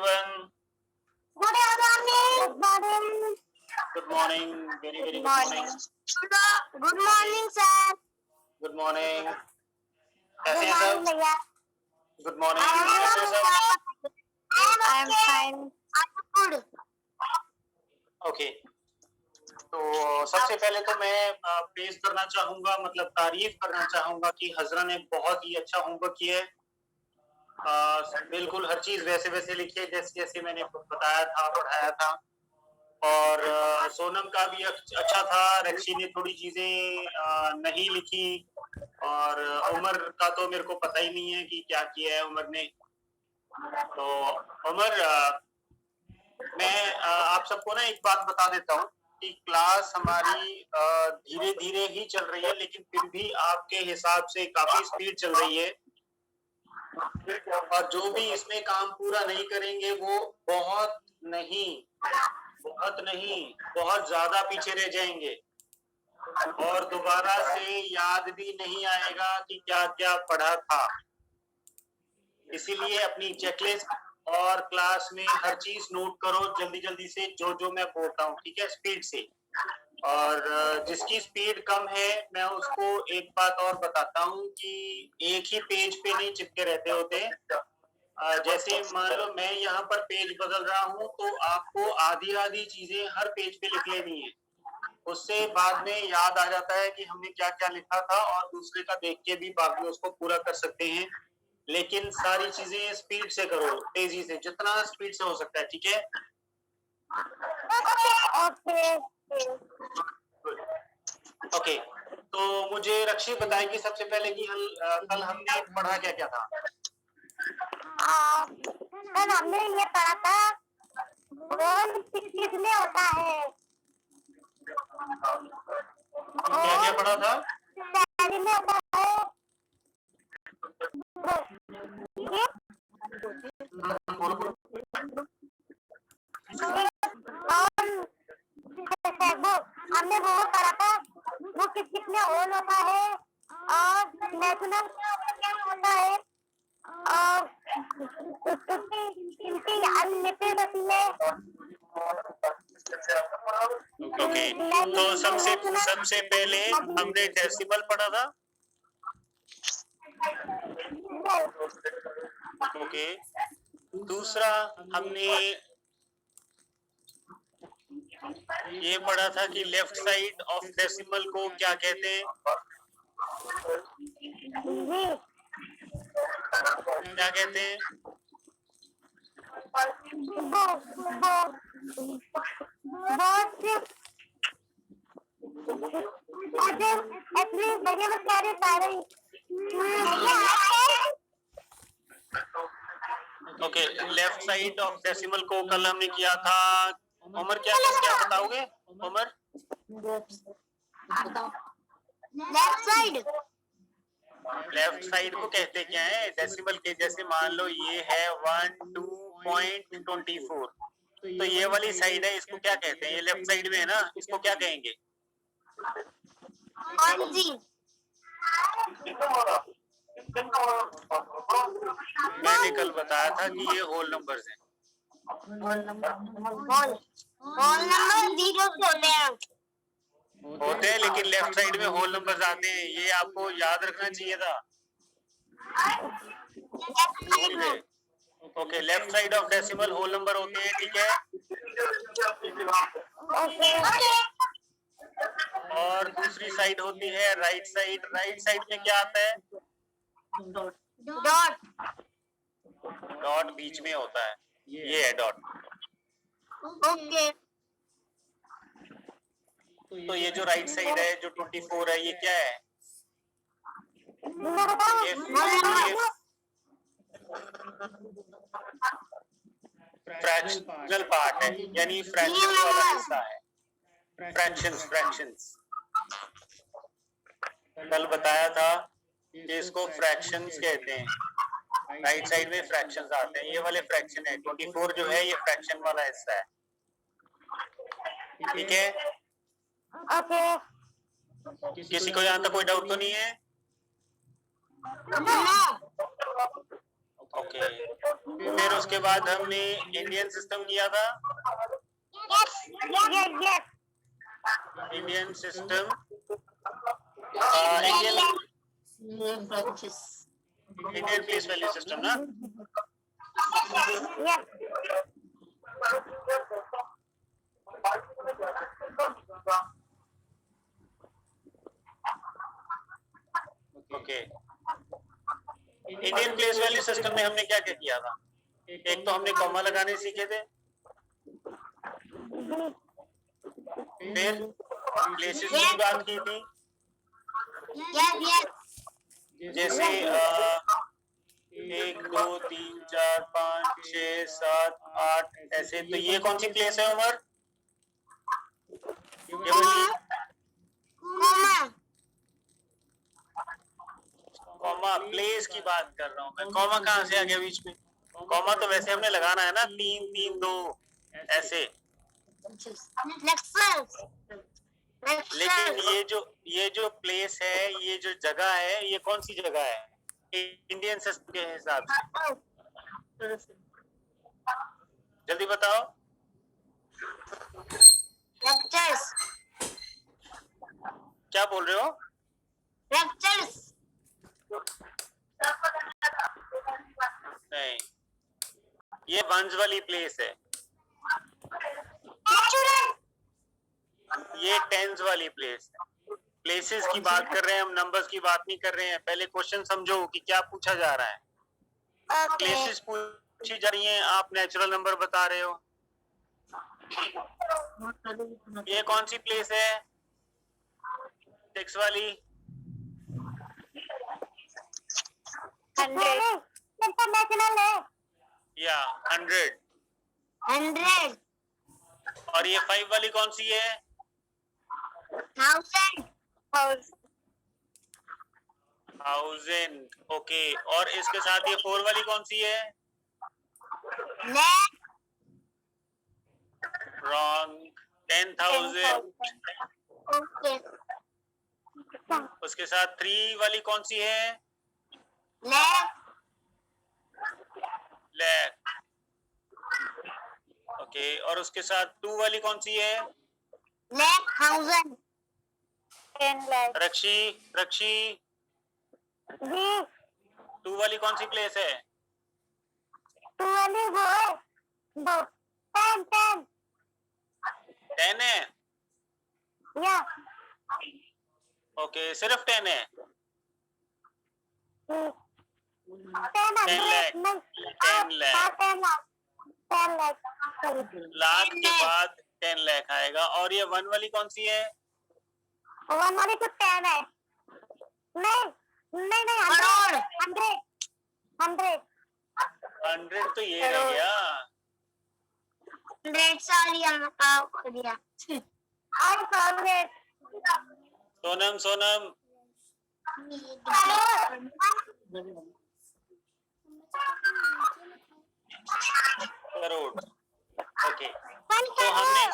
everyone. Good morning. Good morning. Good morning. Very Good good morning. morning. Good morning, sir. Good morning. Good कैसे हैं morning, सब? भैया. Good morning. कैसे हैं सब? I am fine. I'm good. Okay. तो सबसे पहले तो मैं पेश करना चाहूँगा, मतलब तारीफ करना चाहूँगा कि हज़रा ने बहुत ही अच्छा होमवर्क किया है। बिल्कुल हर चीज़ वैसे-वैसे लिखी है जैसे-जैसे मैंने बताया था, पढ़ाया था। और सोनम का भी अच्छा था, रक्षी ने थोड़ी चीज़ें नहीं लिखी और उमर का तो मेरे को पता ही नहीं है कि क्या किया है उमर ने। तो उमर, मैं आप सबको ना एक बात बता देता हूँ कि क्लास हमारी धीरे-धीरे ही चल रही है, लेकिन फिर भी आपके हिसाब से काफ़ी स्पीड चल रही है। और जो भी इसमें काम पूरा नहीं करेंगे वो बहुत ज़्यादा पीछे रह जाएंगे और दोबारा से याद भी नहीं आएगा कि क्या-क्या पढ़ा था। इसीलिए अपनी चेकलिस्ट और क्लास में हर चीज़ नोट करो जल्दी-जल्दी से, जो-जो मैं बोल रहा हूँ, ठीक है? स्पीड से। और जिसकी स्पीड कम है, मैं उसको एक बात और बताता हूँ कि एक ही पेज पे नहीं चिपके रहते होते। जैसे मान लो मैं यहाँ पर पेज बदल रहा हूँ, तो आपको आधी-आधी चीज़ें हर पेज पे लिख लेनी है। उससे बाद में याद आ जाता है कि हमने क्या-क्या लिखा था और दूसरे का देख के भी बाद में उसको पूरा कर सकते हैं। लेकिन सारी चीज़ें स्पीड से करो, तेज़ी से, जितना स्पीड से हो सकता है, ठीक है? Okay. ओके, तो मुझे रक्षी बताएगी सबसे पहले कि कल हमने पढ़ा क्या-क्या था? कल हमने ये पढ़ा था गोल किसमें होता है. क्या-क्या पढ़ा था? शहरी में होता है. ये बोलो। और वो हमने वो पढ़ा था वो किसमें ऑन होता है और नेशनल क्या होता है और इनकी अनलिमिटेड होती है. ओके, तो सबसे पहले हमने डेसिमल पढ़ा था। ओके, दूसरा हमने ये पढ़ा था कि लेफ्ट साइड ऑफ डेसिमल को क्या कहते हैं? क्या कहते हैं? Okay, left side of decimal को कल हमने किया था। उमर क्या बताओगे? उमर लेफ्ट साइड को कहते क्या है डेसिमल के? जैसे मान लो ये है 12.24, तो ये वाली साइड है, इसको क्या कहते हैं? ये लेफ्ट साइड में है ना, इसको क्या कहेंगे? मैंने कल बताया था कि ये होल नंबर्स हैं। होल नंबर होते हैं, लेकिन लेफ्ट साइड में होल नंबर्स आते हैं, ये आपको याद रखना चाहिए था। Okay, left side of decimal whole number होते हैं, ठीक है? और दूसरी साइड होती है राइट साइड। राइट साइड में क्या आता है? डॉट बीच में होता है, ये है डॉट। ओके. तो ये जो राइट साइड है, जो 24 है, ये क्या है? ये फ्रैक्शनल पार्ट है, यानी फ्रैक्शन वाला हिस्सा है। फ्रैक्शंस कल बताया था कि इसको फ्रैक्शंस कहते हैं। राइट साइड में फ्रैक्शंस आते हैं, ये वाले फ्रैक्शन है। 24 जो है ये फ्रैक्शन वाला हिस्सा है, ठीक है? ओके. किसी को यहाँ तक कोई डाउट तो नहीं है? ओके, फिर उसके बाद हमने इंडियन सिस्टम किया था, Yes. Indian system, Indian place value system ना। Yes. Okay, Indian place value system में हमने क्या क्या किया था? एक तो हमने कॉमा लगाने सीखे थे, फिर प्लेसेस की बात की थी, Yes. जैसे 1 2 3 4 5 6 7 8 ऐसे। तो ये कौन सी प्लेस है उमर? ये बोलिए। कॉमा प्लेस की बात कर रहा हूँ मैं, कॉमा कहाँ से आ गया बीच में? कॉमा तो वैसे हमने लगाना है ना, 3 3 2 ऐसे। लेकिन ये जो प्लेस है, ये जो जगह है, ये कौन सी जगह है इंडियन सिस्टम के हिसाब से? जल्दी बताओ। क्या बोल रहे हो? नहीं, ये वंस वाली प्लेस है, ये टेंस वाली प्लेस है। प्लेसेस की बात कर रहे हैं हम, नंबर्स की बात नहीं कर रहे हैं। पहले क्वेश्चन समझो कि क्या पूछा जा रहा है। प्लेसेस पूछी जा रही हैं, आप नेचुरल नंबर बता रहे हो। ये कौन सी प्लेस है? 6 वाली। इंटरनेशनल है। या 100। और ये 5 वाली कौन सी है? 1000। ओके, और इसके साथ ये 4 वाली कौन सी है? रॉन्ग, 10,000। उसके साथ 3 वाली कौन सी है? लैख। ओके, और उसके साथ 2 वाली कौन सी है? रक्षी 2 वाली कौन सी प्लेस है? 10 है। ओके, सिर्फ 10 है। 10 लाख। 10 लाख। लाख के बाद 10 लाख आएगा। और ये 1 वाली कौन सी है? 1 वाली तो 10 है। नहीं 100 100 तो ये रह गया। 100 साल हो गया। सोनम करोड़। ओके, तो हमने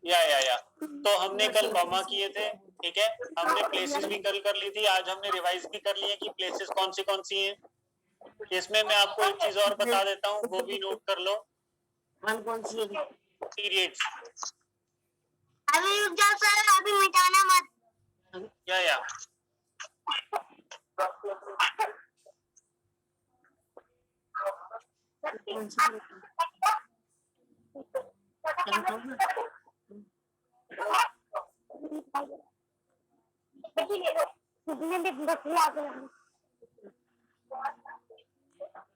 या तो हमने कल कॉमा किए थे, ठीक है। हमने प्लेसेस भी कल कर ली थी, आज हमने रिवाइज भी कर लिए कि प्लेसेस कौन सी हैं। इसमें मैं आपको एक चीज और बता देता हूँ, वो भी नोट कर लो। पीरियड्स। अभी रुक जाओ सर, अभी मिटाना मत। या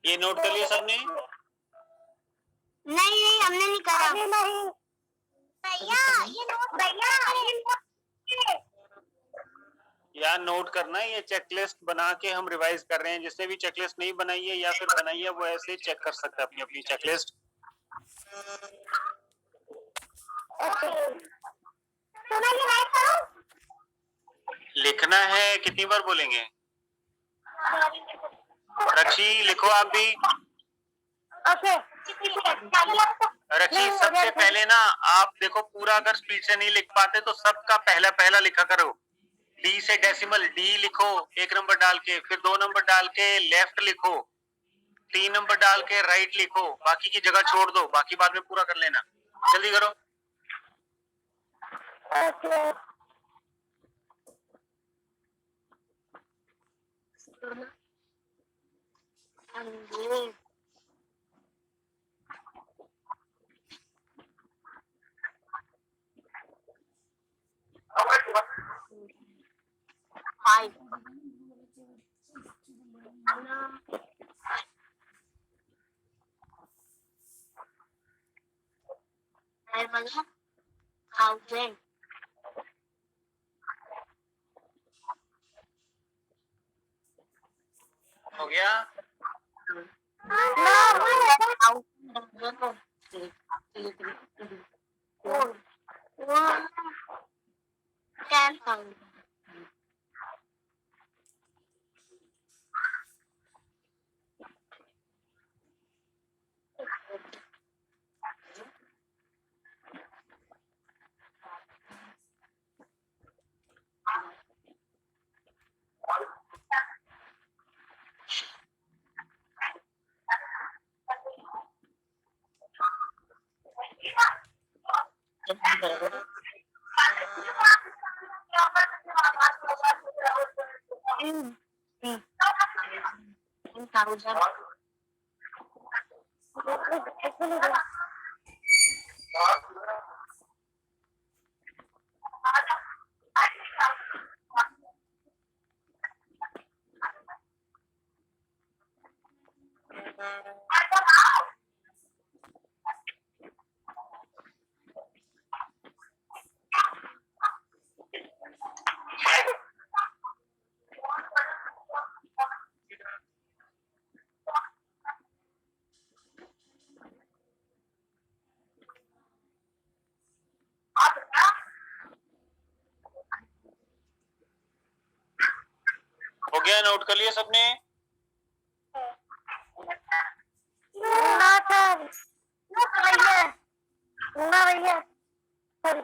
ये नोट कर लिया सबने? नहीं हमने नहीं करा। यार नोट करना है, ये चेकलिस्ट बना के हम रिवाइज कर रहे हैं। जिसने भी चेकलिस्ट नहीं बनाई है या फिर बनाई है, वो ऐसे चेक कर सकता है अपनी अपनी चेकलिस्ट। लिखना है, कितनी बार बोलेंगे? रक्षी लिखो आप भी। रक्षी सबसे पहले ना आप देखो, पूरा अगर स्पीड से नहीं लिख पाते तो सबका पहला पहला लिखा करो। डी से डेसिमल डी लिखो 1 नंबर डाल के, फिर 2 नंबर डाल के लेफ्ट लिखो, 3 नंबर डाल के राइट लिखो, बाकी की जगह छोड़ दो, बाकी बाद में पूरा कर लेना, जल्दी करो। ओके हो गया? हो गया? नोट कर लिया सबने? ना सर, ना भैया, sorry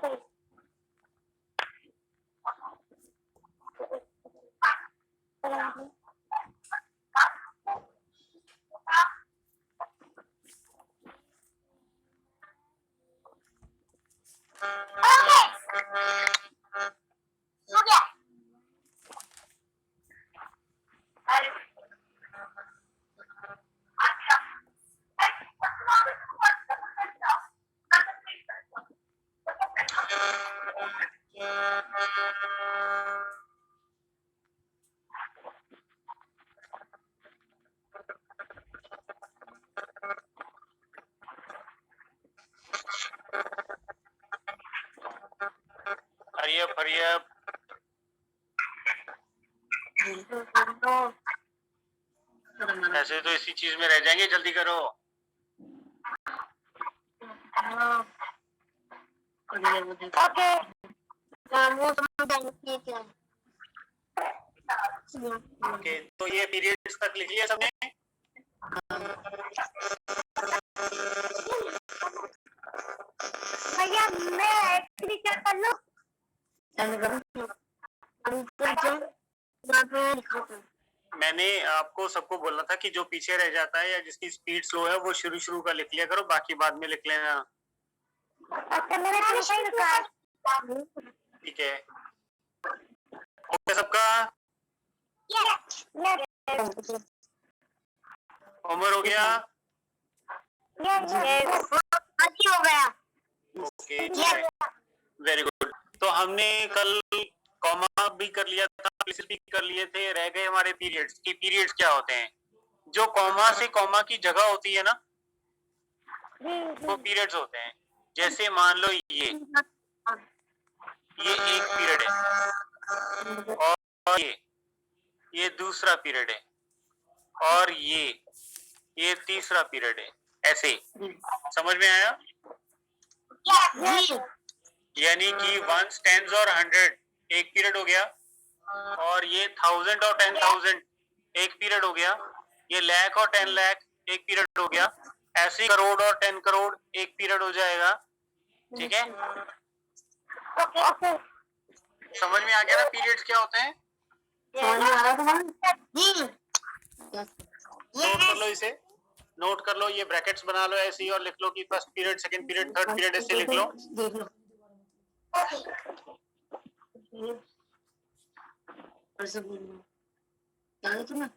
hurry up, hurry up. ऐसे तो इसी चीज में रह जाएंगे, जल्दी करो। ओके ओके, तो ये पीरियड्स तक लिख लिया सबने? भैया मैं एक्चुअली क्या कर लूं? मैंने आपको सबको बोला था कि जो पीछे रह जाता है या जिसकी स्पीड स्लो है वो शुरू का लिख लिया करो, बाकी बाद में लिख लेना। अच्छा मैंने सही लिखा है। ठीक है, ओके सबका? होमवर्क हो गया? हो गया। Okay, very good. तो हमने कल कॉमा भी कर लिया था, प्लेसेस भी कर लिए थे, रह गए हमारे पीरियड्स। कि पीरियड्स क्या होते हैं? जो कॉमा से कॉमा की जगह होती है ना, वो पीरियड्स होते हैं। जैसे मान लो ये एक पीरियड है, और ये दूसरा पीरियड है, और ये तीसरा पीरियड है। ऐसे समझ में आया? यानी कि 1s, 10s और 100 एक पीरियड हो गया, और ये 1000 और 10,000 एक पीरियड हो गया, ये लाख और 10 लाख एक पीरियड हो गया, ऐसे करोड़ और 10 करोड़ एक पीरियड हो जाएगा। ठीक है, समझ में आ गया ना पीरियड्स क्या होते हैं? नोट कर लो इसे। नोट कर लो, ये ब्रैकेट्स बना लो ऐसे ही और लिख लो कि first period, second period, third period, ऐसे लिख लो। देख लो ऐसे बोल लो क्या है तुम्हें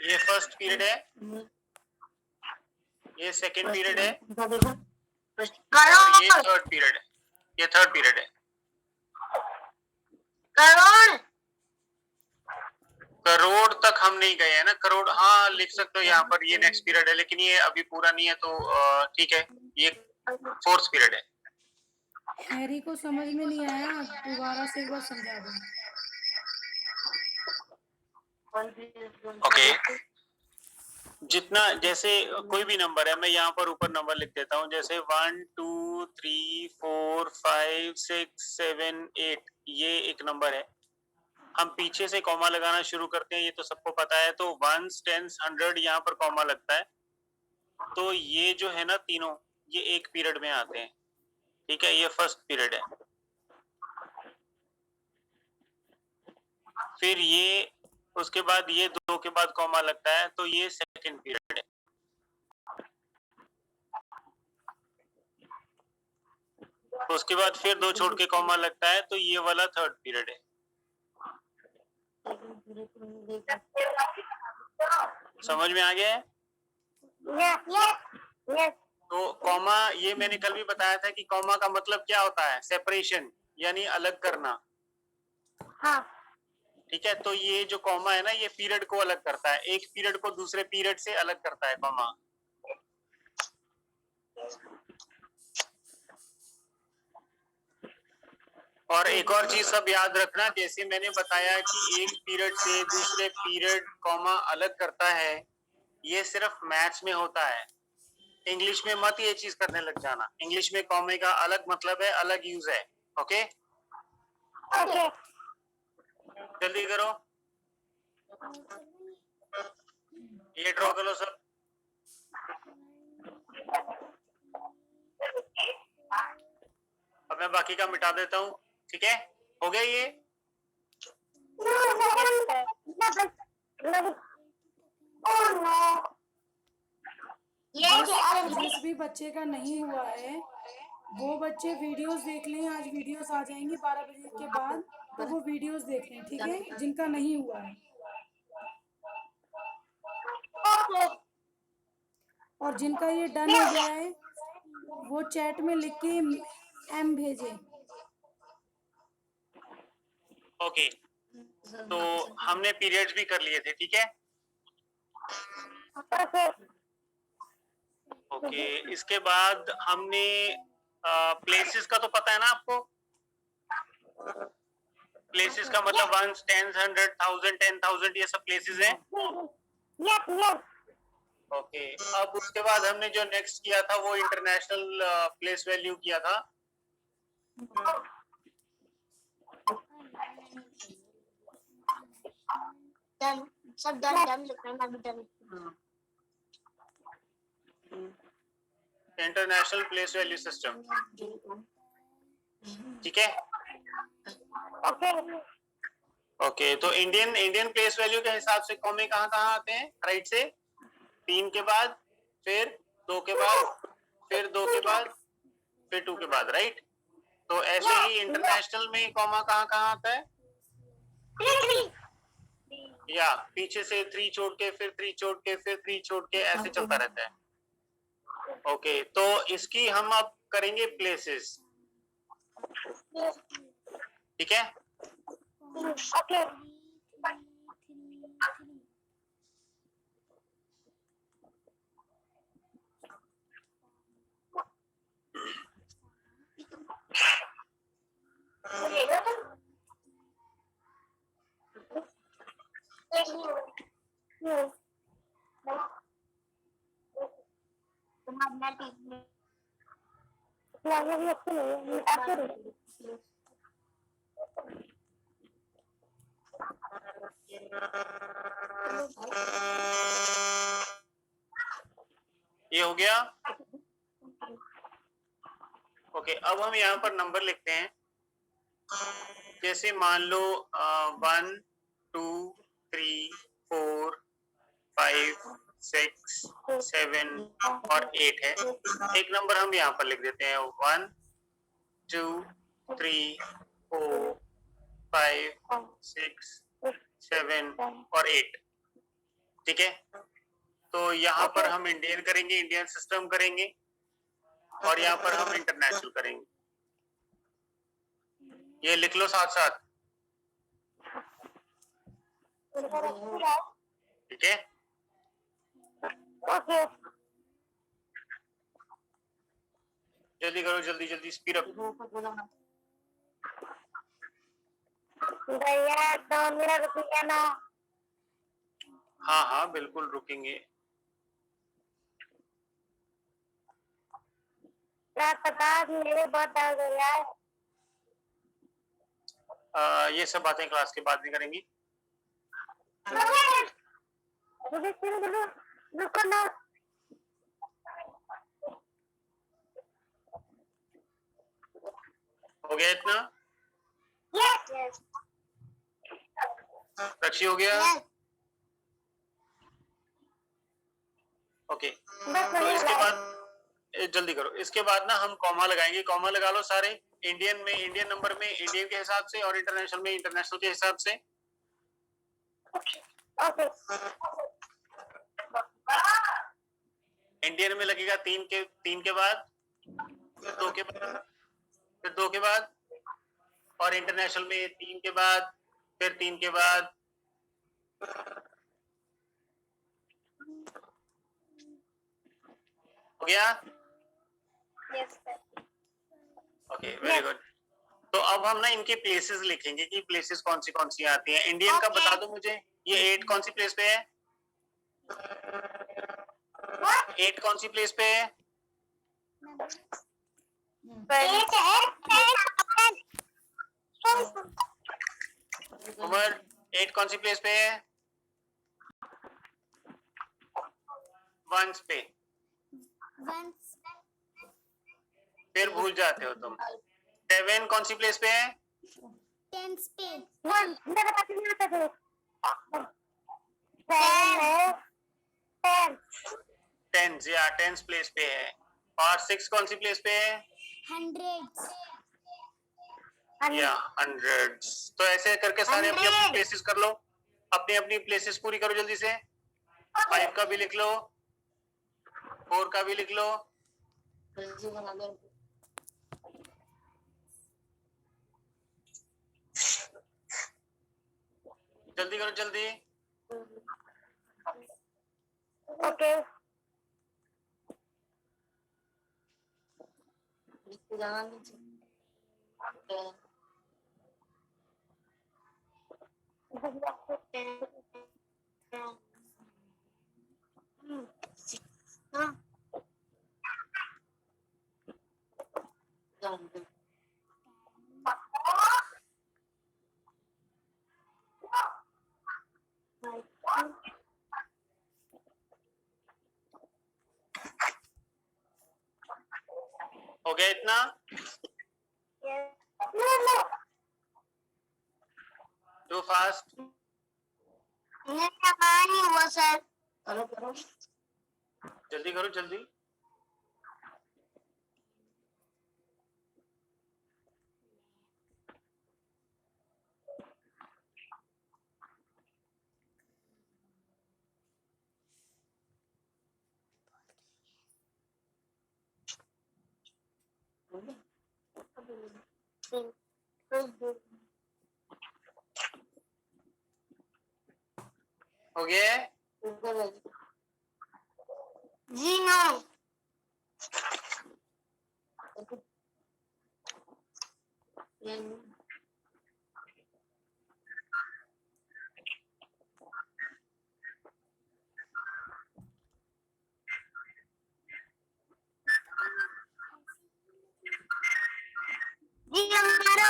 ये फर्स्ट पीरियड है, ये सेकंड पीरियड है, देखो और ये थर्ड पीरियड है, ये थर्ड पीरियड है। करोड़ करोड़ तक हम नहीं गए हैं ना, करोड़ हाँ लिख सकते हो यहाँ पर, ये नेक्स्ट पीरियड है, लेकिन ये अभी पूरा नहीं है, तो ठीक है, ये फोर्थ पीरियड है। हैरी को समझ में नहीं आया, दोबारा से एक बार समझा दो। ओके, जितना जैसे कोई भी नंबर है, मैं यहाँ पर ऊपर नंबर लिख देता हूँ, जैसे 1 2 3 4 5 6 7 8, ये एक नंबर है। हम पीछे से कॉमा लगाना शुरू करते हैं, ये तो सबको पता है, तो 1s 10s 100 यहाँ पर कॉमा लगता है। तो ये जो है ना तीनों, ये एक पीरियड में आते हैं, ठीक है, ये फर्स्ट पीरियड है। फिर ये उसके बाद ये 2 के बाद कॉमा लगता है, तो ये सेकंड पीरियड है। उसके बाद फिर 2 छोड़ के कॉमा लगता है, तो ये वाला थर्ड पीरियड है। समझ में आ गया है? यस तो कॉमा, ये मैंने कल भी बताया था कि कॉमा का मतलब क्या होता है, सेपरेशन, यानी अलग करना। हाँ ठीक है, तो ये जो कॉमा है ना, ये पीरियड को अलग करता है, एक पीरियड को दूसरे पीरियड से अलग करता है कॉमा। और एक और चीज सब याद रखना, जैसे मैंने बताया कि एक पीरियड से दूसरे पीरियड कॉमा अलग करता है, ये सिर्फ मैथ्स में होता है। इंग्लिश में मत ये चीज करने लग जाना, इंग्लिश में कॉमे का अलग मतलब है, अलग यूज है। ओके, ओके जल्दी करो, ये ड्रॉ करो सब। अब मैं बाकी का मिटा देता हूँ, ठीक है, हो गया ये। जिस भी बच्चे का नहीं हुआ है वो बच्चे वीडियोस देख लें, आज वीडियोस आ जाएंगी 12 बजे के बाद, तो वो वीडियोस देख लें, ठीक है, जिनका नहीं हुआ है। और जिनका ये डन हो गया है वो चैट में लिख के एम भेजे। ओके, तो हमने पीरियड्स भी कर लिए थे, ठीक है। ओके, इसके बाद हमने प्लेसेस का तो पता है ना आपको, प्लेसेस का मतलब 1s 10s 100 1000 10,000 ये सब प्लेसेस हैं। ओके, अब उसके बाद हमने जो नेक्स्ट किया था वो इंटरनेशनल प्लेस वैल्यू किया था। सब डन लिखना है, done international place value system, ठीक है। ओके ओके, तो इंडियन प्लेस वैल्यू के हिसाब से कॉमे कहाँ कहाँ आते हैं, राइट से 3 के बाद, फिर 2 के बाद, फिर 2 के बाद, फिर 2 के बाद, राइट। तो ऐसे ही इंटरनेशनल में कॉमा कहाँ कहाँ आता है, या पीछे से 3 छोड़ के, फिर 3 छोड़ के, फिर 3 छोड़ के, ऐसे चलता रहता है। ओके, तो इसकी हम अब करेंगे प्लेसेस, ठीक है। ओके ये हो गया। ओके, अब हम यहाँ पर नंबर लिखते हैं, जैसे मान लो 1 2 3 4, 5, 6, 7 और 8 है। एक नंबर हम यहाँ पर लिख देते हैं 1, 2, 3, 4, 5, 6, 7 और 8। ठीक है, तो यहाँ पर हम इंडियन करेंगे, इंडियन सिस्टम करेंगे, और यहाँ पर हम इंटरनेशनल करेंगे। ये लिख लो साथ साथ, ठीक है। ओके जल्दी करो, जल्दी जल्दी, स्पीड अप। भैया 2 मिनट रुकिए ना। हाँ हाँ बिल्कुल रुकेंगे। क्या पता मेरे बहुत दर्द हो रहा है। ये सब बातें क्लास के बाद में करेंगी। रुको ना। हो गया इतना? यस रक्षी हो गया? ओके, तो इसके बाद जल्दी करो, इसके बाद ना हम कॉमा लगाएंगे। कॉमा लगा लो सारे, इंडियन में इंडियन नंबर में इंडियन के हिसाब से, और इंटरनेशनल में इंटरनेशनल के हिसाब से। ओके इंडियन में लगेगा 3 के बाद, फिर 2 के बाद, फिर 2 के बाद, और इंटरनेशनल में 3 के बाद, फिर 3 के बाद। हो गया? Yes okay, very good. तो अब हम ना इनकी प्लेसेस लिखेंगे कि प्लेसेस कौन सी आती हैं। इंडियन का बता दो मुझे, ये 8 कौन सी प्लेस पे है? 8 कौन सी प्लेस पे है? उमर 8 कौन सी प्लेस पे है? 1 पे। फिर भूल जाते हो तुम। 7 कौन सी प्लेस पे है? 10 या 10 प्लेस पे है। और 6 कौन सी प्लेस पे है? 100 या 100। तो ऐसे करके सारे अपनी अपनी प्लेसेस कर लो, अपनी अपनी प्लेसेस पूरी करो जल्दी से। 5 का भी लिख लो, 4 का भी लिख लो। जल्दी करो जल्दी। ओके हो गया इतना? Too fast. नहीं हुआ सर। जल्दी करो जल्दी। हो गया? जी नो जी हमारा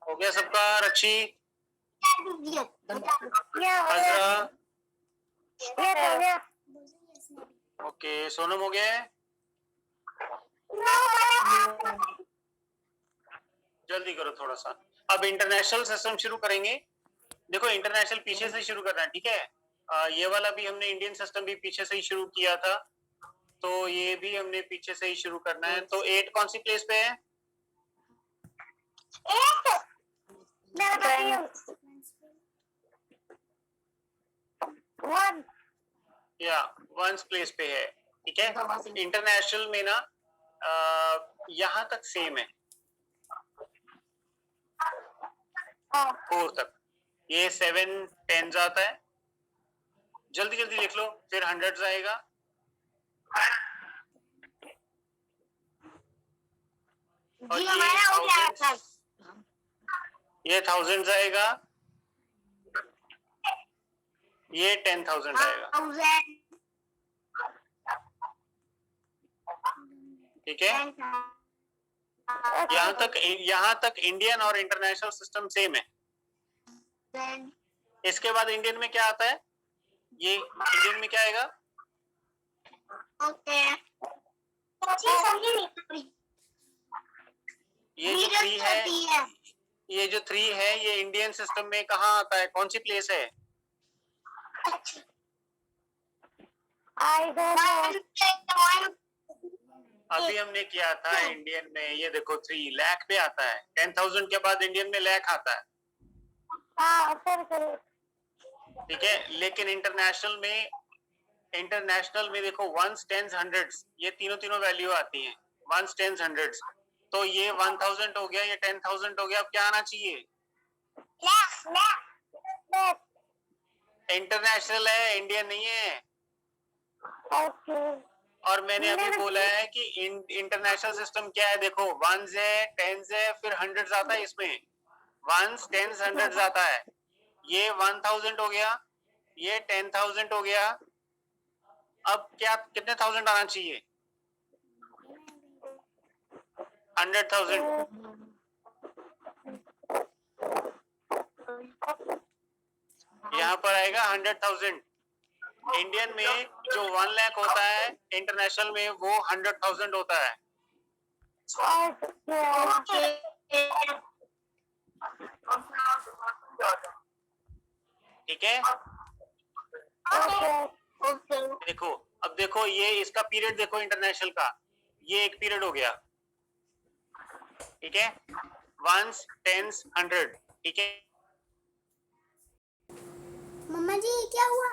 हो गया सबका? रक्षी, अजरा, ओके, सोनम हो गया? जल्दी करो थोड़ा सा। अब इंटरनेशनल सिस्टम शुरू करेंगे। देखो इंटरनेशनल पीछे से शुरू करना है, ठीक है। ये वाला भी हमने इंडियन सिस्टम भी पीछे से ही शुरू किया था, तो ये भी हमने पीछे से ही शुरू करना है। तो 8 कौन सी प्लेस पे है? 8 मैं बताती हूँ 1 या 1 प्लेस पे है, ठीक है। इंटरनेशनल में ना यहाँ तक सेम है, 4 तक। ये 7 10 आता है, जल्दी जल्दी लिख लो, फिर 100 आएगा, और जी हमारा हो गया था ये 1000 आएगा, ये 10,000 आएगा, 1000 ठीक है। यहाँ तक इंडियन और इंटरनेशनल सिस्टम सेम है। इसके बाद इंडियन में क्या आता है? ये इंडियन में क्या आएगा? ओके ये जो 3 है, ये जो 3 है, ये इंडियन सिस्टम में कहाँ आता है? कौन सी प्लेस है? अभी हमने किया था इंडियन में, ये देखो 3 लाख पे आता है। 10,000 के बाद इंडियन में लाख आता है, ठीक है। लेकिन इंटरनेशनल में देखो 1s 10s 100s, ये तीनों वैल्यू आती हैं, 1s 10s 100s। तो ये 1000 हो गया, ये 10,000 हो गया। अब क्या आना चाहिए? इंटरनेशनल है, इंडियन नहीं है। और मैंने अभी बोला है कि इंटरनेशनल सिस्टम क्या है, देखो 1s है, 10s है, फिर 100s आता है। इसमें 1s 10s 100s आता है। ये 1000 हो गया, ये 10,000 हो गया। अब क्या कितने थाउजेंड आना चाहिए? 100,000। यहाँ पर आएगा 100,000। इंडियन में जो 1 लाख होता है, इंटरनेशनल में वो 100,000 होता है, ठीक है। देखो, अब देखो ये इसका पीरियड देखो, इंटरनेशनल का ये एक पीरियड हो गया, ठीक है। 1s 10s 100, ठीक है। मम्मा जी क्या हुआ?